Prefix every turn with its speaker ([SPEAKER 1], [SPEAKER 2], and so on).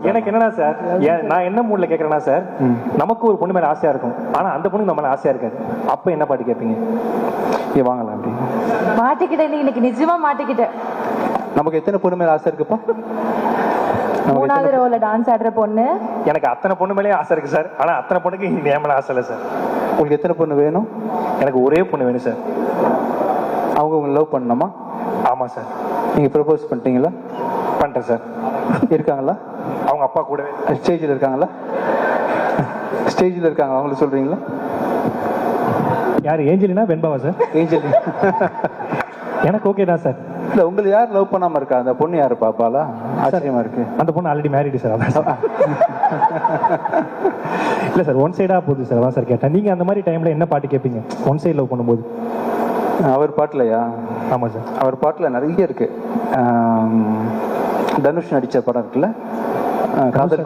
[SPEAKER 1] எனக்கு என்னன்னா சார், நான் என்ன மூட்ல கேட்கறேன்னா சார், நமக்கு ஒரு பொண்ணு மேல ஆசையா இருக்கும், ஆனா அந்த பொண்ணுக்கு நம்ம மேல ஆசையா இருக்காது. அப்ப என்ன பாட்டு கேட்பீங்க? வாங்கலாம் அப்படி
[SPEAKER 2] மாட்டிக்கிட்டேன், இன்னைக்கு நிஜமா மாட்டிக்கிட்டேன்.
[SPEAKER 3] நமக்கு எத்தனை பொண்ணு மேல ஆசை இருக்குப்பா?
[SPEAKER 2] மூணாவது ரோல டான்ஸ் ஆடுற பொண்ணு.
[SPEAKER 1] எனக்கு அத்தனை பொண்ணு மேலேயே ஆசை இருக்கு சார், ஆனா அத்தனை பொண்ணுக்கு என் மேல ஆசை இல்லை சார்.
[SPEAKER 3] உங்களுக்கு எத்தனை பொண்ணு வேணும்?
[SPEAKER 1] எனக்கு ஒரே பொண்ணு வேணும் சார்.
[SPEAKER 3] அவங்க உங்களை லவ் பண்ணணுமா?
[SPEAKER 1] ஆமா சார்.
[SPEAKER 3] நீங்க ப்ரப்போஸ் பண்ணிட்டீங்களா?
[SPEAKER 1] பண்ணிட்டேன் சார்.
[SPEAKER 3] இருக்காங்களா?
[SPEAKER 1] அவங்க அப்பா கூடவே
[SPEAKER 3] ஸ்டேஜில் இருக்காங்களா? ஸ்டேஜில் இருக்காங்க, அவங்கள சொல்றீங்களா?
[SPEAKER 1] யார்? ஏஞ்சலினா வெண்பாவா சார்?
[SPEAKER 3] ஏஞ்சலி.
[SPEAKER 1] எனக்கு ஓகே தான் சார்.
[SPEAKER 3] இல்ல, உங்களை யார் லவ் பண்ணாம இருக்கா? அந்த பொண்ணு யாரு பாப்பாலா? ஆச்சரியமா இருக்கு.
[SPEAKER 1] அந்த பொண்ணு ஆல்ரெடி மேரிடு சார். அதான் சார். இல்ல சார், ஒன் சைடா போகுது சார், அதான் சார் கேட்டேன். நீங்க அந்த மாதிரி டைம்ல என்ன பாட்டு கேட்பீங்க ஒன் சைடு லவ் பண்ணும்போது?
[SPEAKER 3] அவர் பாட்டுலயா?
[SPEAKER 1] ஆமா சார்.
[SPEAKER 3] அவர் பாட்டுல நிறைய இருக்கு. தனுஷ் நடிச்ச படம் இருக்குல்ல, காதல்